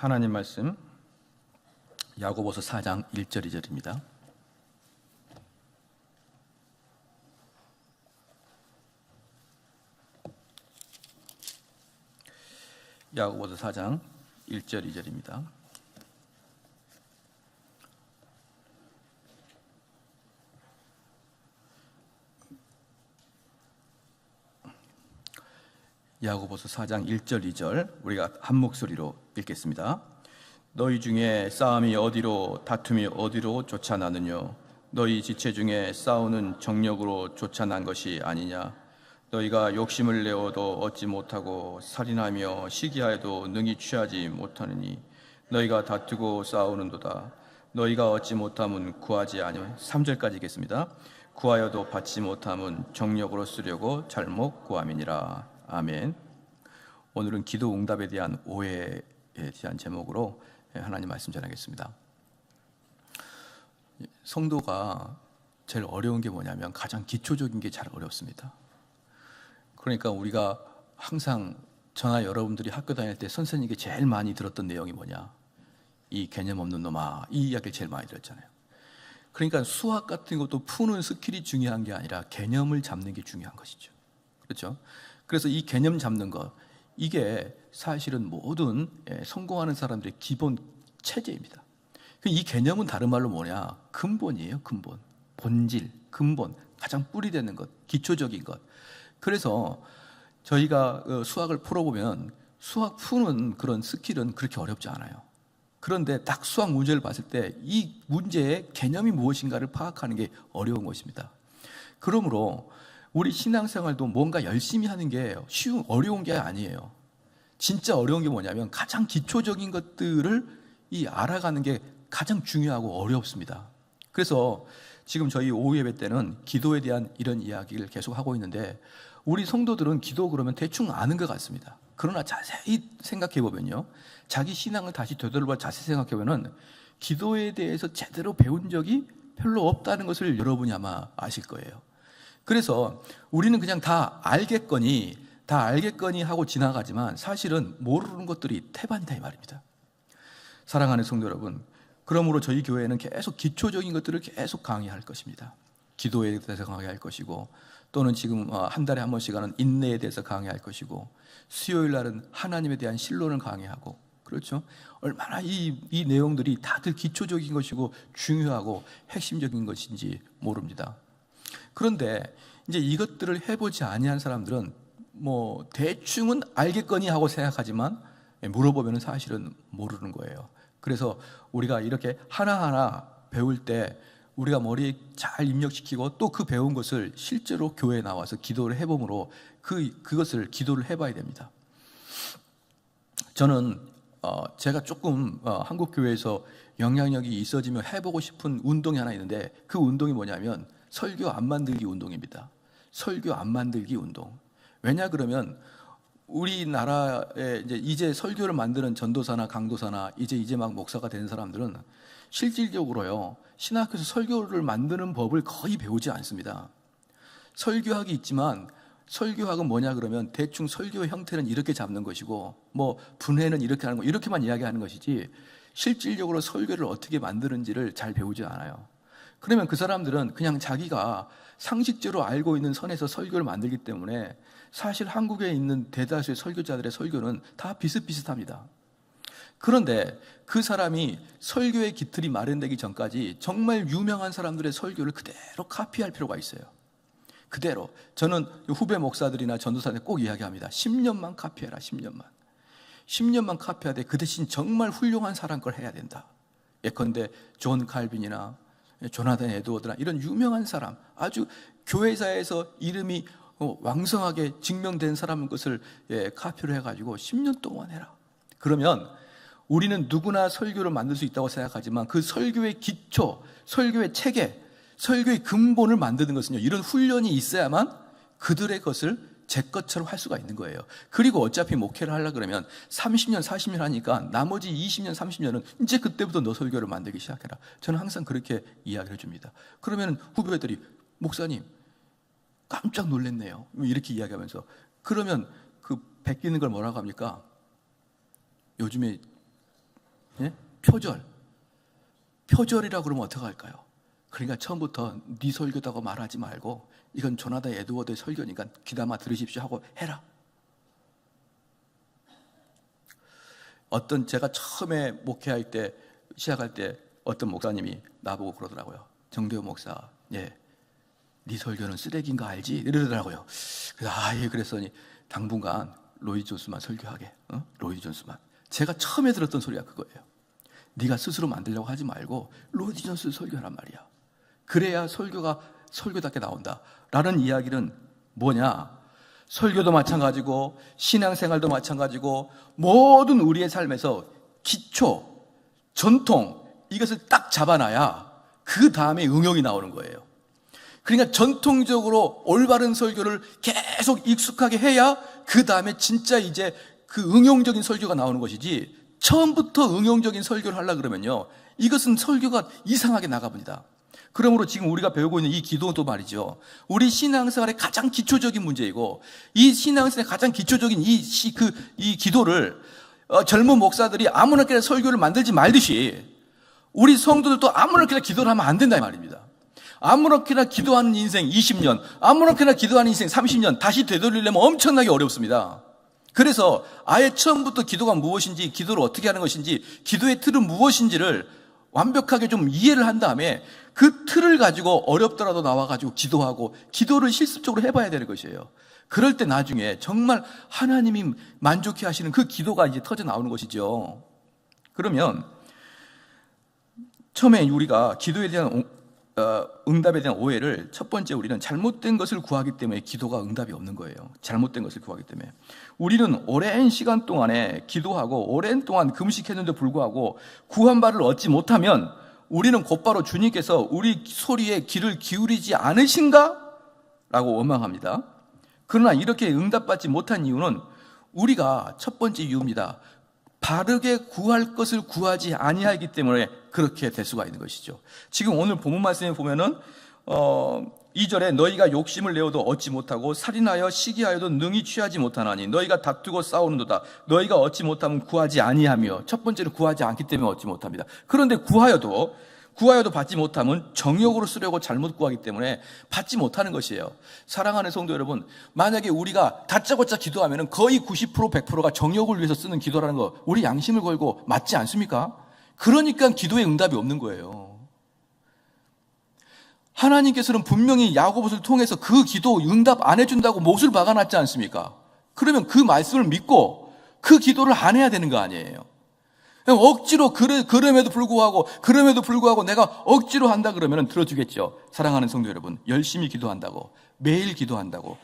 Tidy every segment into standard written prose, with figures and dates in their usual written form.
하나님 말씀 야고보서 4장 1절 2절입니다. 야고보서 4장 1절 2절입니다. 야고보서 4장 1절 2절 우리가 한 목소리로 읽겠습니다. 너희 중에 싸움이 어디로 다툼이 어디로 쫓아나느뇨? 너희 지체 중에 싸우는 정력으로 쫓아난 것이 아니냐? 너희가 욕심을 내어도 얻지 못하고 살인하며 시기하여도 능히 취하지 못하느니 너희가 다투고 싸우는도다. 너희가 얻지 못함은 구하지 아니하며 3절까지 읽겠습니다. 구하여도 받지 못함은 정력으로 쓰려고 잘못 구함이니라. 아멘. 오늘은 기도 응답에 대한 오해에 대한 제목으로 하나님 말씀 전하겠습니다. 성도가 제일 어려운 게 뭐냐면 가장 기초적인 게 잘 어렵습니다. 그러니까 우리가 항상 저나 여러분들이 학교 다닐 때 선생님께 제일 많이 들었던 내용이 뭐냐? 이 개념 없는 놈아, 이 이야기를 제일 많이 들었잖아요. 그러니까 수학 같은 것도 푸는 스킬이 중요한 게 아니라 개념을 잡는 게 중요한 것이죠. 그렇죠? 그래서 이 개념 잡는 것, 이게 사실은 모든 성공하는 사람들의 기본 체제입니다. 이 개념은 다른 말로 뭐냐? 근본이에요. 근본, 본질, 근본, 가장 뿌리 되는 것, 기초적인 것. 그래서 저희가 수학을 풀어보면 수학 푸는 그런 스킬은 그렇게 어렵지 않아요. 그런데 딱 수학 문제를 봤을 때 이 문제의 개념이 무엇인가를 파악하는 게 어려운 것입니다. 그러므로 우리 신앙생활도 뭔가 열심히 하는 게 어려운 게 아니에요. 진짜 어려운 게 뭐냐면 가장 기초적인 것들을 알아가는 게 가장 중요하고 어렵습니다. 그래서 지금 저희 오후 예배 때는 기도에 대한 이런 이야기를 계속 하고 있는데 우리 성도들은 기도 그러면 대충 아는 것 같습니다. 그러나 자세히 생각해 보면요, 자기 신앙을 다시 되돌아봐 자세히 생각해 보면 기도에 대해서 제대로 배운 적이 별로 없다는 것을 여러분이 아마 아실 거예요. 그래서 우리는 그냥 다 알겠거니 하고 지나가지만 사실은 모르는 것들이 태반이다 이 말입니다. 사랑하는 성도 여러분, 그러므로 저희 교회는 계속 기초적인 것들을 계속 강의할 것입니다. 기도에 대해서 강의할 것이고, 또는 지금 한 달에 한 번씩 하는 인내에 대해서 강의할 것이고, 수요일 날은 하나님에 대한 신론을 강의하고, 그렇죠? 얼마나 이 내용들이 다들 기초적인 것이고 중요하고 핵심적인 것인지 모릅니다. 그런데 이제 이것들을 해보지 아니한 사람들은 뭐 대충은 알겠거니 하고 생각하지만 물어보면 사실은 모르는 거예요. 그래서 우리가 이렇게 하나하나 배울 때 우리가 머리에 잘 입력시키고 또 그 배운 것을 실제로 교회에 나와서 기도를 해봄으로 그것을 기도를 해봐야 됩니다. 저는 제가 조금 한국 교회에서 영향력이 있어지면 해보고 싶은 운동이 하나 있는데 그 운동이 뭐냐면 설교 안 만들기 운동입니다. 설교 안 만들기 운동. 왜냐 그러면 우리나라에 이제 설교를 만드는 전도사나 강도사나 이제 막 목사가 된 사람들은 실질적으로요, 신학교에서 설교를 만드는 법을 거의 배우지 않습니다. 설교학이 있지만 설교학은 뭐냐 그러면 대충 설교 형태는 이렇게 잡는 것이고 뭐 분해는 이렇게 하는 거 이렇게만 이야기하는 것이지 실질적으로 설교를 어떻게 만드는지를 잘 배우지 않아요. 그러면 그 사람들은 그냥 자기가 상식적으로 알고 있는 선에서 설교를 만들기 때문에 사실 한국에 있는 대다수의 설교자들의 설교는 다 비슷비슷합니다. 그런데 그 사람이 설교의 기틀이 마련되기 전까지 정말 유명한 사람들의 설교를 그대로 카피할 필요가 있어요. 그대로. 저는 후배 목사들이나 전도사한테 꼭 이야기합니다. 10년만 카피해라. 10년만 카피하되 그 대신 정말 훌륭한 사람 걸 해야 된다. 예컨대 존 칼빈이나 조나단 에드워드나 이런 유명한 사람, 아주 교회사에서 이름이 왕성하게 증명된 사람 것을 카피를 해가지고 10년 동안 해라. 그러면 우리는 누구나 설교를 만들 수 있다고 생각하지만 그 설교의 기초, 설교의 체계, 설교의 근본을 만드는 것은요, 이런 훈련이 있어야만 그들의 것을 제 것처럼 할 수가 있는 거예요. 그리고 어차피 목회를 하려고 그러면 30년, 40년 하니까 나머지 20년, 30년은 이제 그때부터 너 설교를 만들기 시작해라. 저는 항상 그렇게 이야기를 해줍니다. 그러면 후배들이 목사님 깜짝 놀랐네요. 이렇게 이야기하면서 그러면 그 베끼는 걸 뭐라고 합니까? 요즘에 예? 표절이라고 그러면 어떡할까요? 그러니까 처음부터 네 설교다고 말하지 말고 이건 조나단 에드워드의 설교니까 귀담아 들으십시오 하고 해라. 제가 처음에 목회할 때, 시작할 때 어떤 목사님이 나보고 그러더라고요. 정대호 목사, 예, 네 설교는 쓰레기인 거 알지? 이러더라고요. 그래서 예, 그랬더니 당분간 로이드 존스만 설교하게. 로이드 존스만. 제가 처음에 들었던 소리가 그거예요. 네가 스스로 만들려고 하지 말고 로이드 존스 설교하란 말이야. 그래야 설교가 설교답게 나온다 라는 이야기는 뭐냐? 설교도 마찬가지고 신앙생활도 마찬가지고 모든 우리의 삶에서 기초, 전통 이것을 딱 잡아놔야 그 다음에 응용이 나오는 거예요. 그러니까 전통적으로 올바른 설교를 계속 익숙하게 해야 그 다음에 진짜 이제 그 응용적인 설교가 나오는 것이지, 처음부터 응용적인 설교를 하려고 그러면요, 이것은 설교가 이상하게 나가봅니다. 그러므로 지금 우리가 배우고 있는 이 기도도 말이죠, 우리 신앙생활의 가장 기초적인 문제이고, 이 신앙생활의 가장 기초적인 이 기도를 젊은 목사들이 아무렇게나 설교를 만들지 말듯이 우리 성도들도 아무렇게나 기도를 하면 안 된다 이 말입니다. 아무렇게나 기도하는 인생 20년, 아무렇게나 기도하는 인생 30년 다시 되돌리려면 엄청나게 어렵습니다. 그래서 아예 처음부터 기도가 무엇인지, 기도를 어떻게 하는 것인지, 기도의 틀은 무엇인지를 완벽하게 좀 이해를 한 다음에 그 틀을 가지고 어렵더라도 나와가지고 기도하고 기도를 실습적으로 해봐야 되는 것이에요. 그럴 때 나중에 정말 하나님이 만족해 하시는 그 기도가 이제 터져 나오는 것이죠. 그러면 처음에 우리가 기도에 대한 응답에 대한 오해를, 첫 번째, 우리는 잘못된 것을 구하기 때문에 기도가 응답이 없는 거예요. 잘못된 것을 구하기 때문에. 우리는 오랜 시간 동안에 기도하고 오랜 동안 금식했는데 불구하고 구한 바를 얻지 못하면 우리는 곧바로 주님께서 우리 소리에 귀를 기울이지 않으신가? 라고 원망합니다. 그러나 이렇게 응답받지 못한 이유는 우리가, 첫 번째 이유입니다, 바르게 구할 것을 구하지 아니하기 때문에 그렇게 될 수가 있는 것이죠. 지금 오늘 본문 말씀에 보면은 2절에 너희가 욕심을 내어도 얻지 못하고 살인하여 시기하여도 능히 취하지 못하나니 너희가 다투고 싸우는도다. 너희가 얻지 못하면 구하지 아니하며, 첫 번째로 구하지 않기 때문에 얻지 못합니다. 그런데 구하여도 받지 못하면 정욕으로 쓰려고 잘못 구하기 때문에 받지 못하는 것이에요. 사랑하는 성도 여러분, 만약에 우리가 다짜고짜 기도하면 거의 90% 100%가 정욕을 위해서 쓰는 기도라는 거 우리 양심을 걸고 맞지 않습니까? 그러니까 기도에 응답이 없는 거예요. 하나님께서는 분명히 야고보를 통해서 그 기도 응답 안 해준다고 못을 박아놨지 않습니까? 그러면 그 말씀을 믿고 그 기도를 안 해야 되는 거 아니에요. 억지로 그럼에도 불구하고 내가 억지로 한다 그러면 들어주겠죠. 사랑하는 성도 여러분, 열심히 기도한다고, 매일 기도한다고,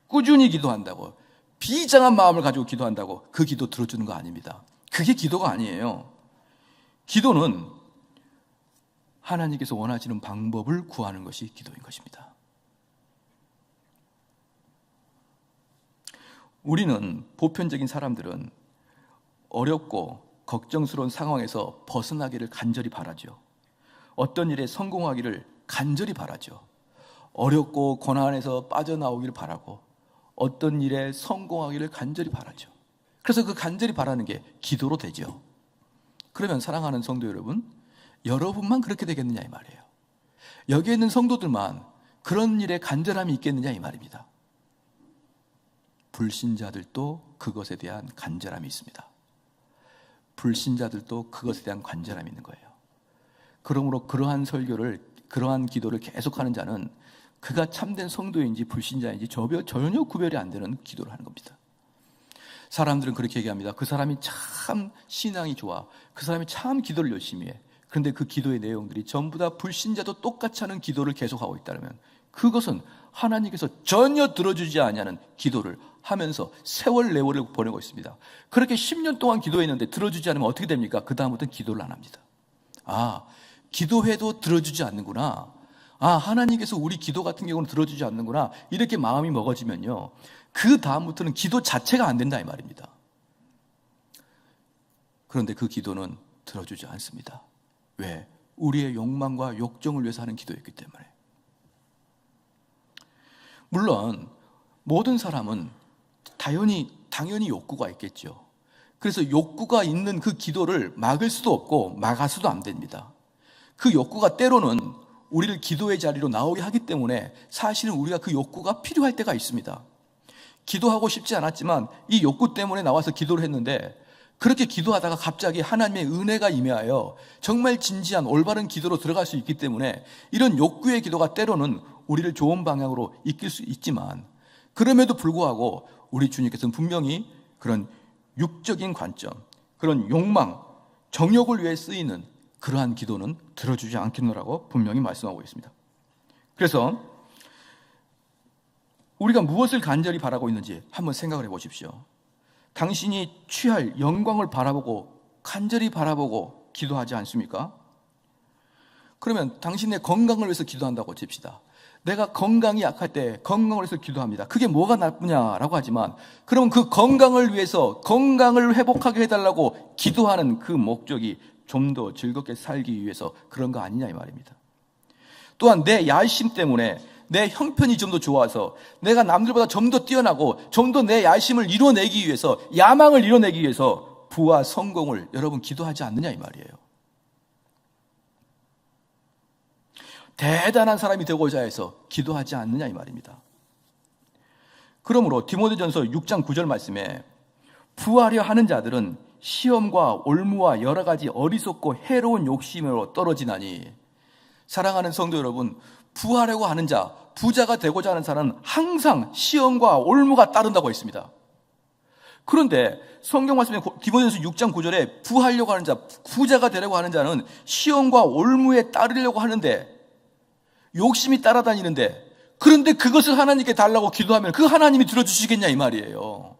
꾸준히 기도한다고, 비장한 마음을 가지고 기도한다고 그 기도 들어주는 거 아닙니다. 그게 기도가 아니에요. 기도는 하나님께서 원하시는 방법을 구하는 것이 기도인 것입니다. 우리는, 보편적인 사람들은 어렵고 걱정스러운 상황에서 벗어나기를 간절히 바라죠. 어떤 일에 성공하기를 간절히 바라죠. 어렵고 고난에서 빠져나오기를 바라고 어떤 일에 성공하기를 간절히 바라죠. 그래서 그 간절히 바라는 게 기도로 되죠. 그러면 사랑하는 성도 여러분, 여러분만 그렇게 되겠느냐 이 말이에요. 여기에 있는 성도들만 그런 일에 간절함이 있겠느냐 이 말입니다. 불신자들도 그것에 대한 간절함이 있습니다. 불신자들도 그것에 대한 간절함이 있는 거예요. 그러므로 그러한 기도를 계속하는 자는 그가 참된 성도인지 불신자인지 전혀 구별이 안 되는 기도를 하는 겁니다. 사람들은 그렇게 얘기합니다. 그 사람이 참 신앙이 좋아, 그 사람이 참 기도를 열심히 해. 그런데 그 기도의 내용들이 전부 다 불신자도 똑같이 하는 기도를 계속하고 있다면 그것은 하나님께서 전혀 들어주지 않냐는 기도를 하면서 세월 내월을 보내고 있습니다. 그렇게 10년 동안 기도했는데 들어주지 않으면 어떻게 됩니까? 그 다음부터는 기도를 안 합니다. 기도해도 들어주지 않는구나. 하나님께서 우리 기도 같은 경우는 들어주지 않는구나. 이렇게 마음이 먹어지면요, 그 다음부터는 기도 자체가 안 된다 이 말입니다. 그런데 그 기도는 들어주지 않습니다. 왜? 우리의 욕망과 욕정을 위해서 하는 기도였기 때문에. 물론 모든 사람은 당연히 욕구가 있겠죠. 그래서 욕구가 있는 그 기도를 막을 수도 없고 막아서도 안 됩니다. 그 욕구가 때로는 우리를 기도의 자리로 나오게 하기 때문에 사실은 우리가 그 욕구가 필요할 때가 있습니다. 기도하고 싶지 않았지만 이 욕구 때문에 나와서 기도를 했는데, 그렇게 기도하다가 갑자기 하나님의 은혜가 임하여 정말 진지한 올바른 기도로 들어갈 수 있기 때문에 이런 욕구의 기도가 때로는 우리를 좋은 방향으로 이끌 수 있지만, 그럼에도 불구하고 우리 주님께서는 분명히 그런 육적인 관점, 그런 욕망, 정욕을 위해 쓰이는 그러한 기도는 들어주지 않겠노라고 분명히 말씀하고 있습니다. 그래서 우리가 무엇을 간절히 바라고 있는지 한번 생각을 해보십시오. 당신이 취할 영광을 바라보고 간절히 바라보고 기도하지 않습니까? 그러면 당신의 건강을 위해서 기도한다고 칩시다. 내가 건강이 약할 때 건강을 위해서 기도합니다. 그게 뭐가 나쁘냐라고 하지만, 그러면 그 건강을 위해서 건강을 회복하게 해달라고 기도하는 그 목적이 좀 더 즐겁게 살기 위해서 그런 거 아니냐 이 말입니다. 또한 내 야심 때문에 내 형편이 좀 더 좋아서 내가 남들보다 좀 더 뛰어나고 좀 더 내 야심을 이뤄내기 위해서, 야망을 이뤄내기 위해서 부와 성공을 여러분 기도하지 않느냐 이 말이에요. 대단한 사람이 되고자 해서 기도하지 않느냐 이 말입니다. 그러므로 디모데전서 6장 9절 말씀에 부하려 하는 자들은 시험과 올무와 여러 가지 어리석고 해로운 욕심으로 떨어지나니, 사랑하는 성도 여러분, 부하려고 하는 자, 부자가 되고자 하는 자는 항상 시험과 올무가 따른다고 했습니다. 그런데 성경 말씀에 디모데전서 6장 9절에 부하려고 하는 자, 부자가 되려고 하는 자는 시험과 올무에 따르려고 하는데, 욕심이 따라다니는데, 그런데 그것을 하나님께 달라고 기도하면 그 하나님이 들어주시겠냐 이 말이에요.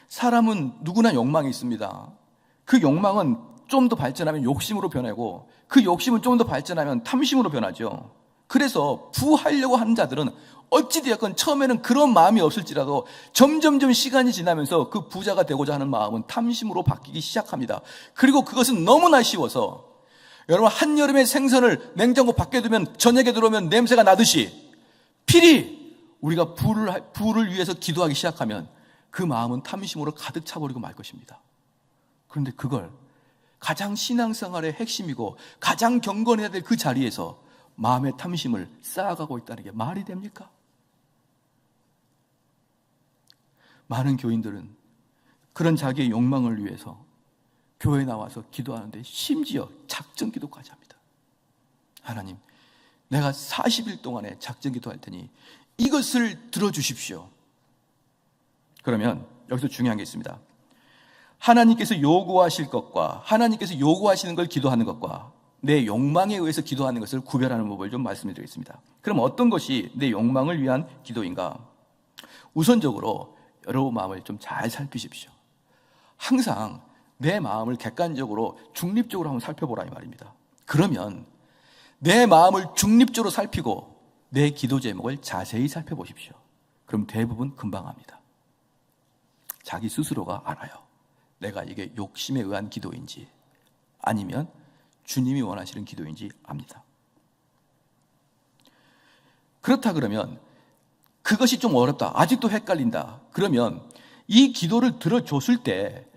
사람은 누구나 욕망이 있습니다. 그 욕망은 좀 더 발전하면 욕심으로 변하고, 그 욕심은 좀 더 발전하면 탐심으로 변하죠. 그래서 부하려고 하는 자들은 어찌되었건 처음에는 그런 마음이 없을지라도 점점점 시간이 지나면서 그 부자가 되고자 하는 마음은 탐심으로 바뀌기 시작합니다. 그리고 그것은 너무나 쉬워서, 여러분, 한여름에 생선을 냉장고 밖에 두면 저녁에 들어오면 냄새가 나듯이 필히 우리가 부를 위해서 기도하기 시작하면 그 마음은 탐심으로 가득 차버리고 말 것입니다. 그런데 그걸 가장 신앙생활의 핵심이고 가장 경건해야 될 그 자리에서 마음의 탐심을 쌓아가고 있다는 게 말이 됩니까? 많은 교인들은 그런 자기의 욕망을 위해서 교회에 나와서 기도하는데 심지어 작전 기도까지 합니다. 하나님, 내가 40일 동안에 작전 기도할 테니 이것을 들어주십시오. 그러면 여기서 중요한 게 있습니다. 하나님께서 요구하실 것과 하나님께서 요구하시는 걸 기도하는 것과 내 욕망에 의해서 기도하는 것을 구별하는 법을 좀 말씀드리겠습니다. 그럼 어떤 것이 내 욕망을 위한 기도인가? 우선적으로 여러분 마음을 좀 잘 살피십시오. 항상 내 마음을 객관적으로 중립적으로 한번 살펴보라 이 말입니다. 그러면 내 마음을 중립적으로 살피고 내 기도 제목을 자세히 살펴보십시오. 그럼 대부분 금방 합니다. 자기 스스로가 알아요. 내가 이게 욕심에 의한 기도인지 아니면 주님이 원하시는 기도인지 압니다. 그렇다 그러면 그것이 좀 어렵다, 아직도 헷갈린다, 그러면 이 기도를 들어줬을 때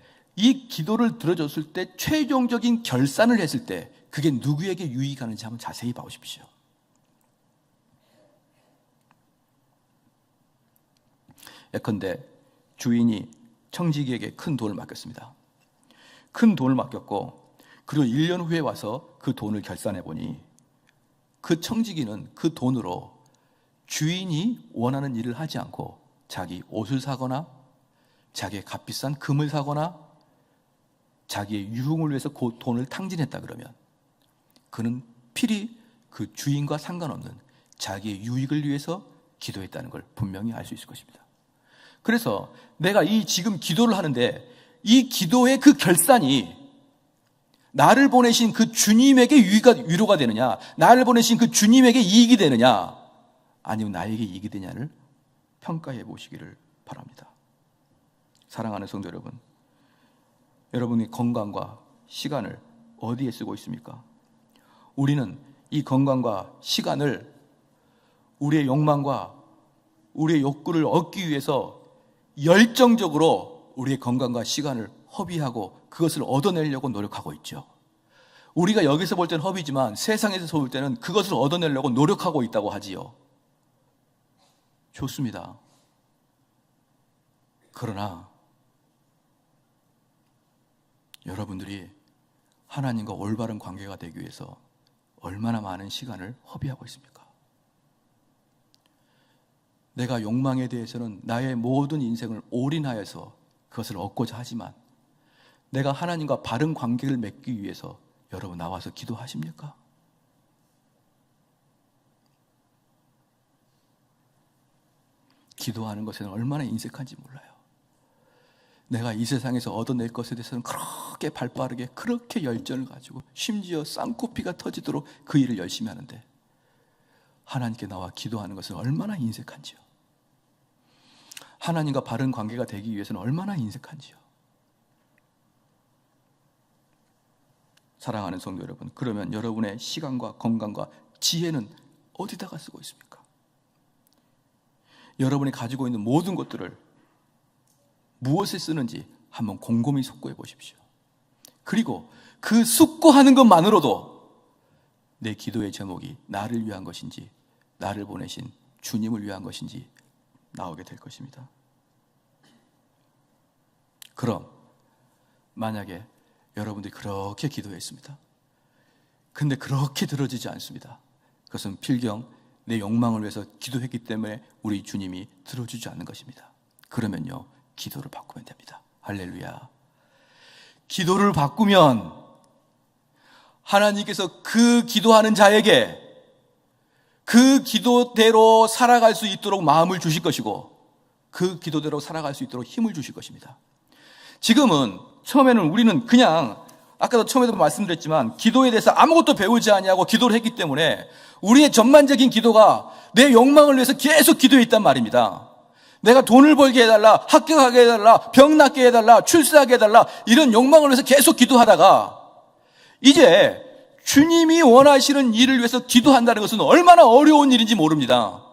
최종적인 결산을 했을 때 그게 누구에게 유익하는지 한번 자세히 봐보십시오. 예컨대 주인이 청지기에게 큰 돈을 맡겼습니다. 큰 돈을 맡겼고 그리고 1년 후에 와서 그 돈을 결산해 보니 그 청지기는 그 돈으로 주인이 원하는 일을 하지 않고 자기 옷을 사거나 자기의 값비싼 금을 사거나 자기의 유흥을 위해서 그 돈을 탕진했다 그러면 그는 필히 그 주인과 상관없는 자기의 유익을 위해서 기도했다는 걸 분명히 알 수 있을 것입니다. 그래서 내가 이 지금 기도를 하는데 이 기도의 그 결산이 나를 보내신 그 주님에게 위로가 되느냐, 나를 보내신 그 주님에게 이익이 되느냐, 아니면 나에게 이익이 되냐를 평가해 보시기를 바랍니다. 사랑하는 성도 여러분, 여러분의 건강과 시간을 어디에 쓰고 있습니까? 우리는 이 건강과 시간을 우리의 욕망과 우리의 욕구를 얻기 위해서 열정적으로 우리의 건강과 시간을 허비하고 그것을 얻어내려고 노력하고 있죠. 우리가 여기서 볼 때는 허비지만 세상에서 볼 때는 그것을 얻어내려고 노력하고 있다고 하지요. 좋습니다. 그러나 여러분들이 하나님과 올바른 관계가 되기 위해서 얼마나 많은 시간을 허비하고 있습니까? 내가 욕망에 대해서는 나의 모든 인생을 올인하여서 그것을 얻고자 하지만 내가 하나님과 바른 관계를 맺기 위해서 여러분 나와서 기도하십니까? 기도하는 것에는 얼마나 인색한지 몰라요. 내가 이 세상에서 얻어낼 것에 대해서는 그렇게 발빠르게 그렇게 열정을 가지고 심지어 쌍코피가 터지도록 그 일을 열심히 하는데 하나님께 나와 기도하는 것은 얼마나 인색한지요. 하나님과 바른 관계가 되기 위해서는 얼마나 인색한지요. 사랑하는 성도 여러분, 그러면 여러분의 시간과 건강과 지혜는 어디다가 쓰고 있습니까? 여러분이 가지고 있는 모든 것들을 무엇에 쓰는지 한번 곰곰이 숙고해 보십시오. 그리고 그 숙고하는 것만으로도 내 기도의 제목이 나를 위한 것인지 나를 보내신 주님을 위한 것인지 나오게 될 것입니다. 그럼 만약에 여러분들이 그렇게 기도했습니다. 근데 그렇게 들어지지 않습니다. 그것은 필경 내 욕망을 위해서 기도했기 때문에 우리 주님이 들어주지 않는 것입니다. 그러면요, 기도를 바꾸면 됩니다. 할렐루야. 기도를 바꾸면 하나님께서 그 기도하는 자에게 그 기도대로 살아갈 수 있도록 마음을 주실 것이고 그 기도대로 살아갈 수 있도록 힘을 주실 것입니다. 지금은 처음에는 우리는 그냥 아까도 처음에도 말씀드렸지만 기도에 대해서 아무것도 배우지 아니하고 기도를 했기 때문에 우리의 전반적인 기도가 내 욕망을 위해서 계속 기도했단 말입니다. 내가 돈을 벌게 해달라, 합격하게 해달라, 병 낫게 해달라, 출세하게 해달라 이런 욕망을 위해서 계속 기도하다가 이제 주님이 원하시는 일을 위해서 기도한다는 것은 얼마나 어려운 일인지 모릅니다.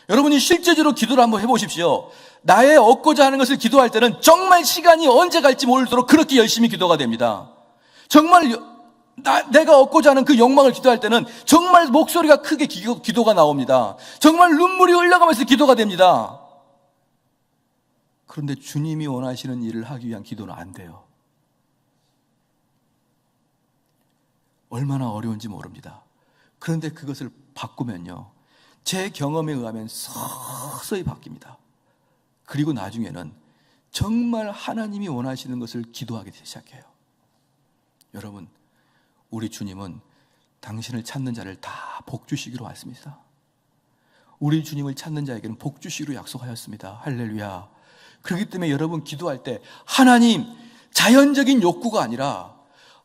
여러분이 실제적으로 기도를 한번 해보십시오. 나의 얻고자 하는 것을 기도할 때는 정말 시간이 언제 갈지 모르도록 그렇게 열심히 기도가 됩니다. 정말 내가 얻고자 하는 그 욕망을 기도할 때는 정말 목소리가 크게 기도가 나옵니다. 정말 눈물이 흘러가면서 기도가 됩니다. 그런데 주님이 원하시는 일을 하기 위한 기도는 안 돼요. 얼마나 어려운지 모릅니다. 그런데 그것을 바꾸면요, 제 경험에 의하면 서서히 바뀝니다. 그리고 나중에는 정말 하나님이 원하시는 것을 기도하기 시작해요. 여러분, 우리 주님은 당신을 찾는 자를 다 복 주시기로 왔습니다. 우리 주님을 찾는 자에게는 복 주시기로 약속하였습니다. 할렐루야. 그렇기 때문에 여러분 기도할 때 하나님, 자연적인 욕구가 아니라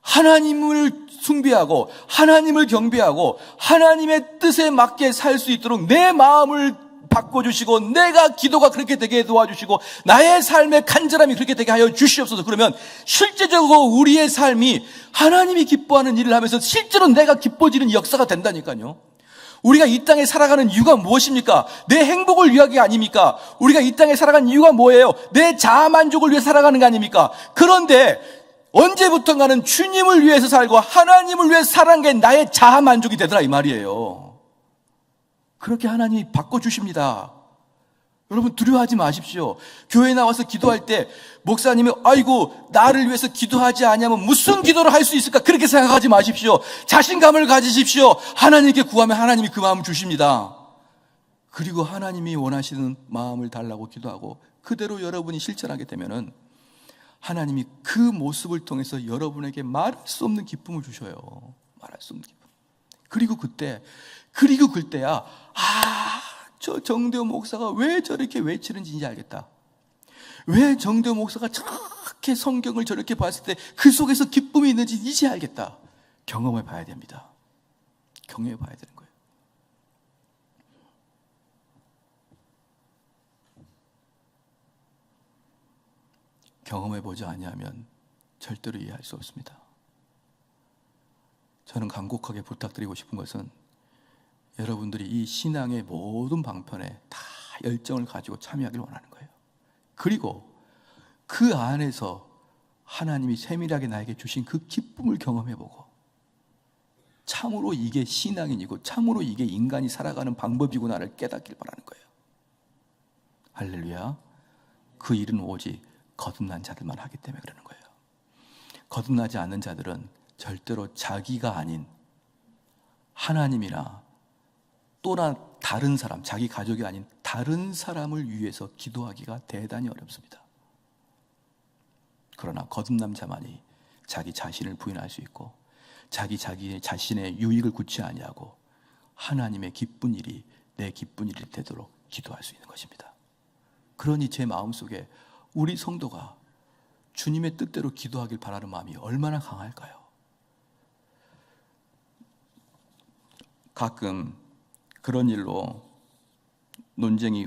하나님을 숭배하고 하나님을 경배하고 하나님의 뜻에 맞게 살 수 있도록 내 마음을 바꿔주시고 내가 기도가 그렇게 되게 도와주시고 나의 삶의 간절함이 그렇게 되게 하여 주시옵소서. 그러면 실제적으로 우리의 삶이 하나님이 기뻐하는 일을 하면서 실제로 내가 기뻐지는 역사가 된다니까요. 우리가 이 땅에 살아가는 이유가 무엇입니까? 내 행복을 위하기 아닙니까? 우리가 이 땅에 살아가는 이유가 뭐예요? 내 자아 만족을 위해 살아가는 거 아닙니까? 그런데 언제부턴가는 주님을 위해서 살고 하나님을 위해서 살아간 게 나의 자아 만족이 되더라 이 말이에요. 그렇게 하나님이 바꿔주십니다. 여러분 두려워하지 마십시오. 교회에 나와서 기도할 때 목사님이 아이고 나를 위해서 기도하지 않으면 무슨 기도를 할 수 있을까 그렇게 생각하지 마십시오. 자신감을 가지십시오. 하나님께 구하면 하나님이 그 마음을 주십니다. 그리고 하나님이 원하시는 마음을 달라고 기도하고 그대로 여러분이 실천하게 되면은 하나님이 그 모습을 통해서 여러분에게 말할 수 없는 기쁨을 주셔요. 말할 수 없는 기쁨. 그리고 그때야 저 정대호 목사가 왜 저렇게 외치는지 이제 알겠다. 왜 정대호 목사가 저렇게 성경을 저렇게 봤을 때 그 속에서 기쁨이 있는지 이제 알겠다. 경험해 봐야 됩니다. 경험해 봐야 되는 거예요. 경험해 보지 아니하면 절대로 이해할 수 없습니다. 저는 간곡하게 부탁드리고 싶은 것은 여러분들이 이 신앙의 모든 방편에 다 열정을 가지고 참여하길 원하는 거예요. 그리고 그 안에서 하나님이 세밀하게 나에게 주신 그 기쁨을 경험해보고, 참으로 이게 신앙인이고 참으로 이게 인간이 살아가는 방법이구나를 깨닫길 바라는 거예요. 할렐루야. 그 일은 오직 거듭난 자들만 하기 때문에 그러는 거예요. 거듭나지 않는 자들은 절대로 자기가 아닌 하나님이나 또나 다른 사람, 자기 가족이 아닌 다른 사람을 위해서 기도하기가 대단히 어렵습니다. 그러나 거듭난 자만이 자기 자신을 부인할 수 있고, 자기 자신의 유익을 굳이 아니하고 하나님의 기쁜 일이 내 기쁜 일이 되도록 기도할 수 있는 것입니다. 그러니 제 마음속에 우리 성도가 주님의 뜻대로 기도하길 바라는 마음이 얼마나 강할까요? 가끔 그런 일로 논쟁이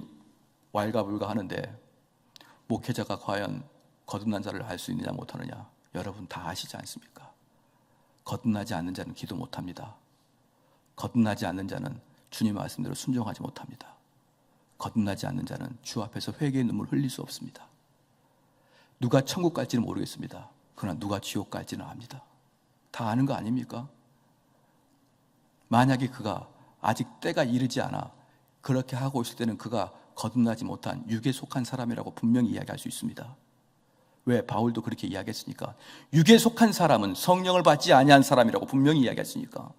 왈가불가하는데, 목회자가 과연 거듭난 자를 알 수 있느냐 못하느냐, 여러분 다 아시지 않습니까? 거듭나지 않는 자는 기도 못합니다. 거듭나지 않는 자는 주님 말씀대로 순종하지 못합니다. 거듭나지 않는 자는 주 앞에서 회개의 눈물 흘릴 수 없습니다. 누가 천국 갈지는 모르겠습니다. 그러나 누가 지옥 갈지는 압니다. 다 아는 거 아닙니까? 만약에 그가 아직 때가 이르지 않아 그렇게 하고 있을 때는 그가 거듭나지 못한 육에 속한 사람이라고 분명히 이야기할 수 있습니다. 왜? 바울도 그렇게 이야기했으니까. 육에 속한 사람은 성령을 받지 아니한 사람이라고 분명히 이야기했으니까.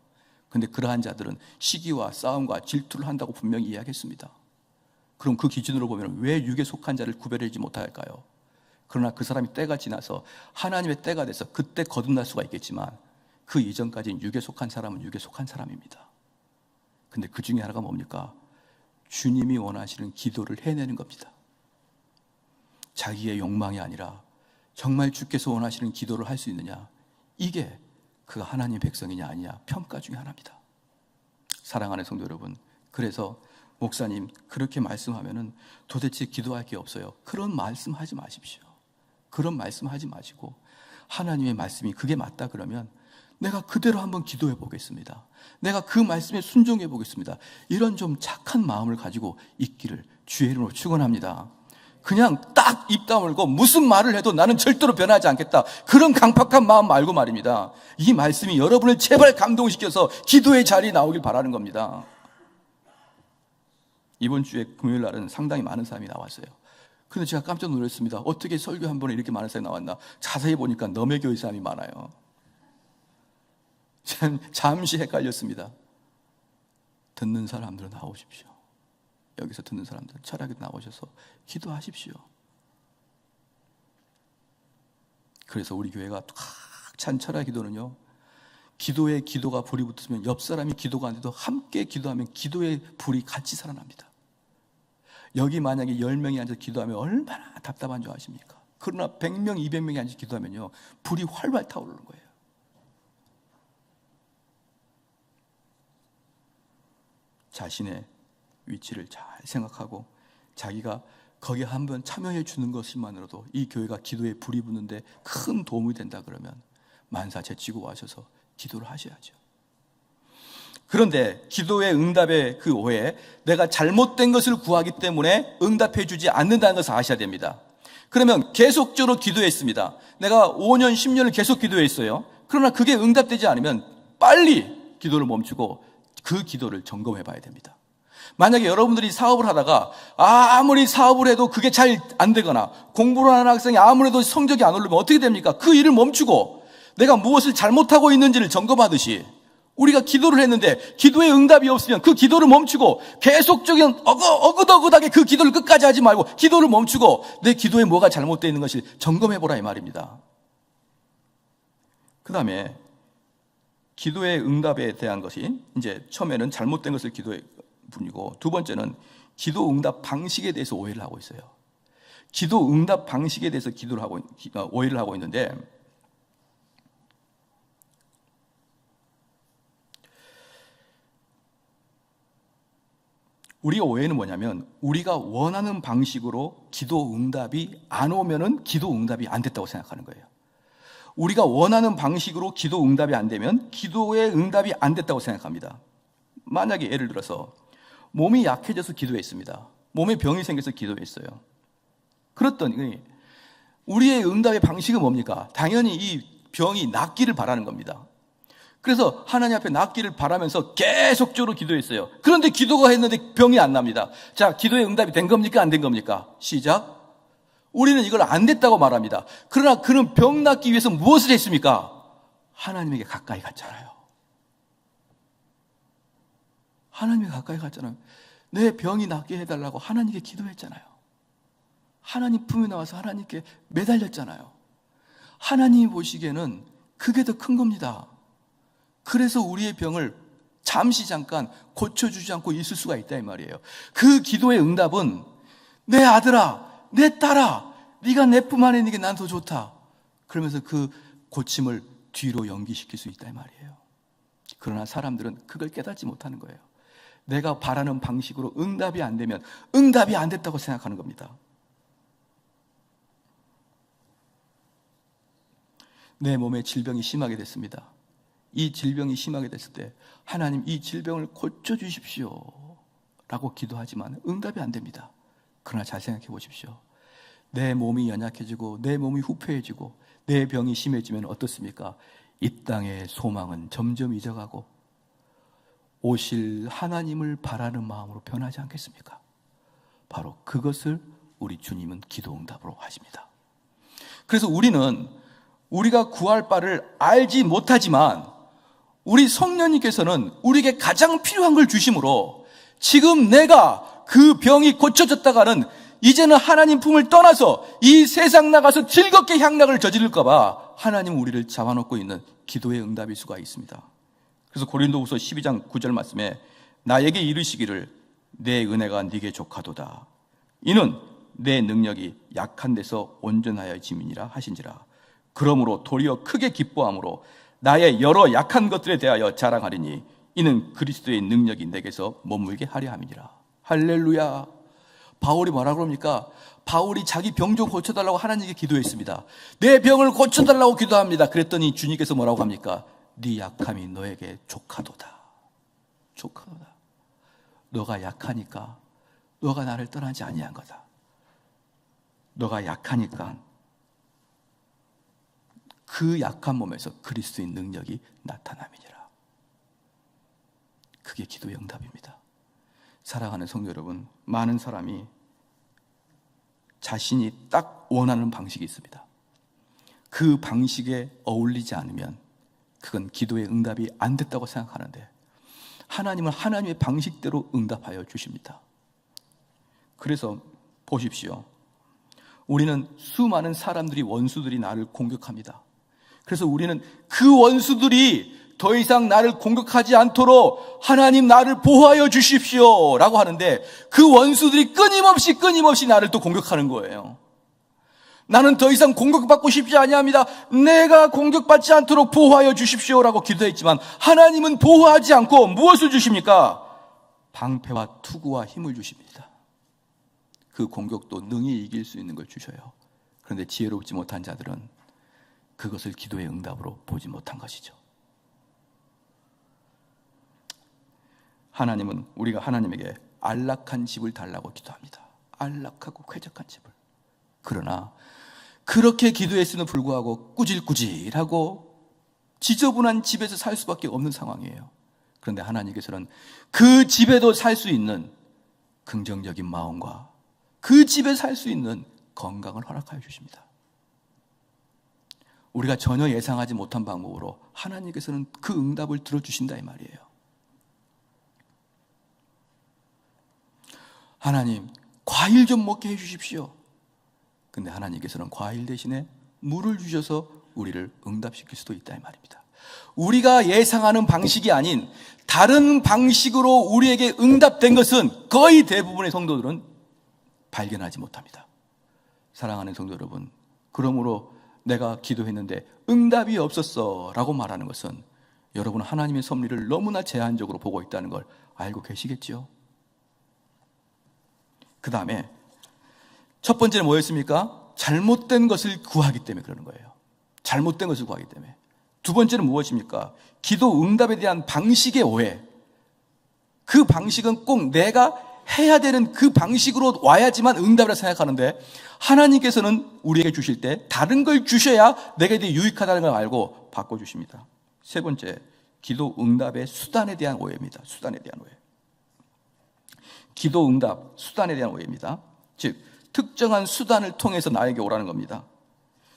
그런데 그러한 자들은 시기와 싸움과 질투를 한다고 분명히 이야기했습니다. 그럼 그 기준으로 보면 왜 육에 속한 자를 구별하지 못할까요? 그러나 그 사람이 때가 지나서 하나님의 때가 돼서 그때 거듭날 수가 있겠지만, 그 이전까지는 육에 속한 사람은 육에 속한 사람입니다. 근데 그 중에 하나가 뭡니까? 주님이 원하시는 기도를 해내는 겁니다. 자기의 욕망이 아니라 정말 주께서 원하시는 기도를 할 수 있느냐, 이게 그가 하나님의 백성이냐 아니냐 평가 중에 하나입니다. 사랑하는 성도 여러분, 그래서 목사님 그렇게 말씀하면은 도대체 기도할 게 없어요. 그런 말씀하지 마십시오. 그런 말씀하지 마시고, 하나님의 말씀이 그게 맞다 그러면 내가 그대로 한번 기도해 보겠습니다. 내가 그 말씀에 순종해 보겠습니다. 이런 좀 착한 마음을 가지고 있기를 주의 이름으로 축원합니다. 그냥 딱 입 다물고 무슨 말을 해도 나는 절대로 변하지 않겠다, 그런 강팍한 마음 말고 말입니다. 이 말씀이 여러분을 제발 감동시켜서 기도의 자리에 나오길 바라는 겁니다. 이번 주에 금요일 날은 상당히 많은 사람이 나왔어요. 그런데 제가 깜짝 놀랐습니다. 어떻게 설교 한 번에 이렇게 많은 사람이 나왔나. 자세히 보니까 너매교회 사람이 많아요. 잠시 헷갈렸습니다. 듣는 사람들은 나오십시오. 여기서 듣는 사람들 차라리 나오셔서 기도하십시오. 그래서 우리 교회가 꽉 찬 철야 기도는요, 기도에 기도가 불이 붙으면 옆 사람이 기도가 안 돼도 함께 기도하면 기도의 불이 같이 살아납니다. 여기 만약에 10명이 앉아서 기도하면 얼마나 답답한 줄 아십니까? 그러나 100명, 200명이 앉아서 기도하면요, 불이 활활 타오르는 거예요. 자신의 위치를 잘 생각하고 자기가 거기에 한번 참여해 주는 것만으로도 이 교회가 기도에 불이 붙는데 큰 도움이 된다 그러면 만사 제치고 와셔서 기도를 하셔야죠. 그런데 기도의 응답의 그 오해, 내가 잘못된 것을 구하기 때문에 응답해 주지 않는다는 것을 아셔야 됩니다. 그러면 계속적으로 기도했습니다. 내가 5년, 10년을 계속 기도했어요. 그러나 그게 응답되지 않으면 빨리 기도를 멈추고 그 기도를 점검해 봐야 됩니다. 만약에 여러분들이 사업을 하다가 아무리 사업을 해도 그게 잘 안 되거나, 공부를 하는 학생이 아무래도 성적이 안 오르면 어떻게 됩니까? 그 일을 멈추고 내가 무엇을 잘못하고 있는지를 점검하듯이 우리가 기도를 했는데 기도에 응답이 없으면 그 기도를 멈추고 계속적인 어긋어긋하게 그 기도를 끝까지 하지 말고 기도를 멈추고 내 기도에 뭐가 잘못되어 있는 것을 점검해보라 이 말입니다. 그 다음에 기도의 응답에 대한 것이 이제 처음에는 잘못된 것을 기도의 분이고, 두 번째는 기도 응답 방식에 대해서 오해를 하고 있어요. 기도 응답 방식에 대해서 오해를 하고 있는데, 우리가 오해는 뭐냐면 우리가 원하는 방식으로 기도 응답이 안 오면은 기도 응답이 안 됐다고 생각하는 거예요. 우리가 원하는 방식으로 기도 응답이 안 되면 기도의 응답이 안 됐다고 생각합니다. 만약에 예를 들어서 몸이 약해져서 기도했습니다. 몸에 병이 생겨서 기도했어요. 그랬더니 우리의 응답의 방식은 뭡니까? 당연히 이 병이 낫기를 바라는 겁니다. 그래서 하나님 앞에 낫기를 바라면서 계속적으로 기도했어요. 그런데 기도가 했는데 병이 안 납니다. 자, 기도의 응답이 된 겁니까? 안 된 겁니까? 시작. 우리는 이걸 안 됐다고 말합니다. 그러나 그는 병 낫기 위해서 무엇을 했습니까? 하나님에게 가까이 갔잖아요. 하나님에게 가까이 갔잖아요. 내 병이 낫게 해달라고 하나님께 기도했잖아요. 하나님 품에 나와서 하나님께 매달렸잖아요. 하나님이 보시기에는 그게 더 큰 겁니다. 그래서 우리의 병을 잠시 잠깐 고쳐주지 않고 있을 수가 있다 이 말이에요. 그 기도의 응답은 내 아들아, 내 딸아, 네가 내 품 안에 있는 게 난 더 좋다. 그러면서 그 고침을 뒤로 연기시킬 수 있다 이 말이에요. 그러나 사람들은 그걸 깨닫지 못하는 거예요. 내가 바라는 방식으로 응답이 안 되면 응답이 안 됐다고 생각하는 겁니다. 내 몸에 질병이 심하게 됐습니다. 이 질병이 심하게 됐을 때 하나님 이 질병을 고쳐주십시오 라고 기도하지만 응답이 안 됩니다. 그러나 잘 생각해 보십시오. 내 몸이 연약해지고 내 몸이 후패해지고 내 병이 심해지면 어떻습니까? 이 땅의 소망은 점점 잊어가고 오실 하나님을 바라는 마음으로 변하지 않겠습니까? 바로 그것을 우리 주님은 기도 응답으로 하십니다. 그래서 우리가 구할 바를 알지 못하지만 우리 성령님께서는 우리에게 가장 필요한 걸 주심으로 지금 내가 그 병이 고쳐졌다가는 이제는 하나님 품을 떠나서 이 세상 나가서 즐겁게 향락을 저지를까 봐 하나님 우리를 잡아놓고 있는 기도의 응답일 수가 있습니다. 그래서 고린도후서 12장 9절 말씀에 나에게 이르시기를 내 은혜가 네게 족하도다. 이는 내 능력이 약한 데서 온전하여 짐이니라 하신지라. 그러므로 도리어 크게 기뻐함으로 나의 여러 약한 것들에 대하여 자랑하리니 이는 그리스도의 능력이 내게서 머물게 하려 함이니라. 할렐루야. 바울이 뭐라 그럽니까? 바울이 자기 병 좀 고쳐달라고 하나님께 기도했습니다. 내 병을 고쳐달라고 기도합니다. 그랬더니 주님께서 뭐라고 합니까? 네 약함이 너에게 족하도다. 족하도다. 너가 약하니까 너가 나를 떠나지 아니한 거다. 너가 약하니까 그 약한 몸에서 그리스도의 능력이 나타남이니라. 그게 기도의 응답입니다. 사랑하는 성도 여러분, 많은 사람이 자신이 딱 원하는 방식이 있습니다. 그 방식에 어울리지 않으면 그건 기도의 응답이 안 됐다고 생각하는데 하나님은 하나님의 방식대로 응답하여 주십니다. 그래서 보십시오. 우리는 수많은 사람들이 원수들이 나를 공격합니다. 그래서 우리는 그 원수들이 더 이상 나를 공격하지 않도록 하나님 나를 보호하여 주십시오 라고 하는데 그 원수들이 끊임없이 나를 또 공격하는 거예요. 나는 더 이상 공격받고 싶지 아니합니다. 내가 공격받지 않도록 보호하여 주십시오라고 기도했지만 하나님은 보호하지 않고 무엇을 주십니까? 방패와 투구와 힘을 주십니다. 그 공격도 능히 이길 수 있는 걸 주셔요. 그런데 지혜롭지 못한 자들은 그것을 기도의 응답으로 보지 못한 것이죠. 하나님은 우리가 하나님에게 안락한 집을 달라고 기도합니다. 안락하고 쾌적한 집을. 그러나 그렇게 기도했음에도 불구하고 꾸질꾸질하고 지저분한 집에서 살 수밖에 없는 상황이에요. 그런데 하나님께서는 그 집에도 살 수 있는 긍정적인 마음과 그 집에 살 수 있는 건강을 허락하여 주십니다. 우리가 전혀 예상하지 못한 방법으로 하나님께서는 그 응답을 들어주신다 이 말이에요. 하나님, 과일 좀 먹게 해주십시오. 근데 하나님께서는 과일 대신에 물을 주셔서 우리를 응답시킬 수도 있다 이 말입니다. 우리가 예상하는 방식이 아닌 다른 방식으로 우리에게 응답된 것은 거의 대부분의 성도들은 발견하지 못합니다. 사랑하는 성도 여러분, 그러므로 내가 기도했는데 응답이 없었어 라고 말하는 것은 여러분 하나님의 섭리를 너무나 제한적으로 보고 있다는 걸 알고 계시겠지요? 그 다음에 첫 번째는 뭐였습니까? 잘못된 것을 구하기 때문에 그러는 거예요. 잘못된 것을 구하기 때문에. 두 번째는 무엇입니까? 기도 응답에 대한 방식의 오해. 그 방식은 꼭 내가 해야 되는 그 방식으로 와야지만 응답이라 생각하는데, 하나님께서는 우리에게 주실 때 다른 걸 주셔야 내게 더 유익하다는 걸 알고 바꿔주십니다. 세 번째, 기도 응답의 수단에 대한 오해입니다. 수단에 대한 오해. 기도 응답, 수단에 대한 오해입니다. 즉, 특정한 수단을 통해서 나에게 오라는 겁니다.